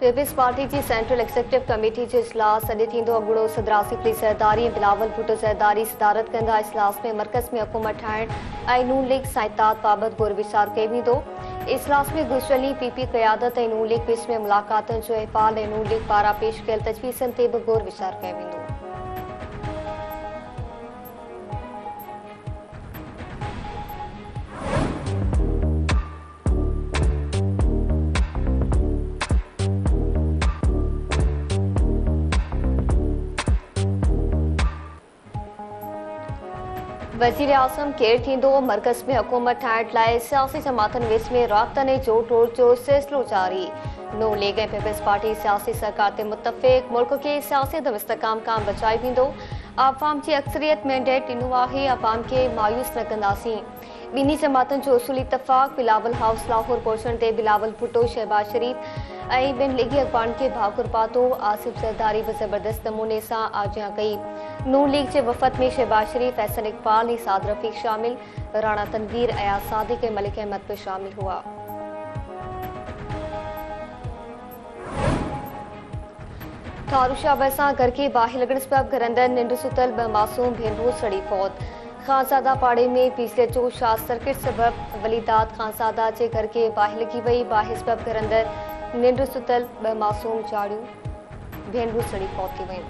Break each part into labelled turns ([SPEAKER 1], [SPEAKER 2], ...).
[SPEAKER 1] Peoples party की central executive committee जो इजलास अॼु थींदो। अॻूणो सदर आसिफ अली ज़रदारी ऐं बिलावल भुट्टो ज़रदारी सदारत कंदा। इजलास में मरकज़ में हुकूमत ठाहिण ऐं नून लीग सां इत्तेहाद बाबति गौर वीचार कयो वेंदो। इजलास में गुज़िरियल पीपी क़यादत ऐं नून लीग विच में मुलाक़ातुनि जो अहवाल ऐं नून लीग पारां पेश कयल तजवीज़नि ते बि गौर वीचार कयो वेंदो। वज़ीर आज़म केरु थींदो? मरकज़ में हुकूमत ठाहिण लाइ सियासी जमातनि विच में राब्तनि ऐं जोड़ तोड़ जो सिलसिलो जारी। नून लीग ऐं पीपल्स पार्टी सियासी सरकार ते मुतफ़िक़ मुल्क खे सियासी इस्तेहकाम खां बचाए वेंदो। आवाम जी अक्सरियत मैंडेट ॾिनो आहे, आवाम खे मायूस न कंदासीं। ॿिन्ही जमातुनि जो उसूली इतफ़ाक़। बिलावल हाउस लाहौर पहुचण ते बिलावल भुट्टो, शहबाज शरीफ ऐं ॿिनि लीगी अॻवाननि खे भाकुर पातो। आसिफ ज़रदारी बि ज़बरदस्त नमूने सां आजियां कई। नून लीग जे वफ़द में शहबाज शरीफ, एहसन इकबाल ऐं साद रफ़ीक शामिल। राणा तनवीर, अयाज सादिक ऐं मलिक अहमद बि शामिल हुआ। थारूशाह भरिसां घर खे बाहि लॻण सबबि घर अंदरि निंड सुतल 2 मासूम भेनरूं सड़ी फौत। खानज़ादा पाड़े में बिजली जो शॉर्ट सर्किट सबबि वलीदात खानज़ादा जे घर के बाहि लगी वई। बाहि सबबि घर अंदरि निंड सुतल 2 मासूम जाड़ियूं भेनरूं सड़ी फौत थी वयूं।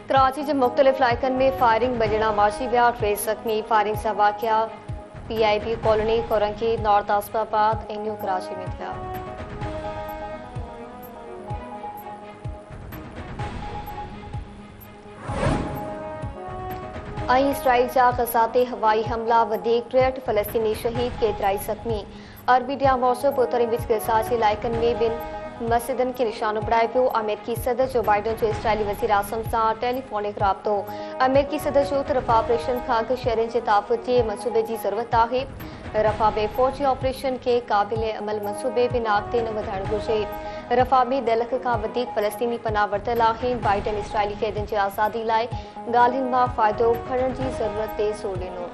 [SPEAKER 1] कराची जे मुख़्तलिफ़ इलाइक़नि में फायरिंग, 2 ॼणा मारिजी विया, 3 ज़ख़्मी। फायरिंग सां वाक़िया PIB कॉलोनी, कोरंकी, नॉर्थ आसिफाबाद ऐं न्यू कराची में थिया। ऐं इसराइल जा ग़ज़ा ते हवाई हमला, वधीक 63 फ़लस्तीनी शहीद, केतिराई ज़ख़्मी। अरबी ॾींहुं मौसूब उत्तरी विच ग़ज़ा जे इलाइक़नि में 2 मस्जिदनि खे निशानो बणाए पियो। अमेरिकी सदर जो बाइडन जो इसराइली वज़ीर आज़म सां टेलीफोनिक राब्तो। अमेरिकी सदर जो रफ़ा ऑपरेशन खां अॻु शहरनि जे तहफ़्फ़ुज़ जे मंसूबे जी ज़रूरत आहे। रफ़ा में फ़ौजी ऑपरेशन खे क़ाबिल अमल मंसूबे बिनाक ते न वधाइणु घुरिजे। रफ़ा में 10 लख खां वधीक फ़लस्तीनी पनाह वरितल आहिनि। बाइडन इसराइली क़ैदियुनि जी आज़ादी लाइ ॻाल्हियुनि मां फ़ाइदो खणण जी ज़रूरत ते ज़ोर ॾिनो।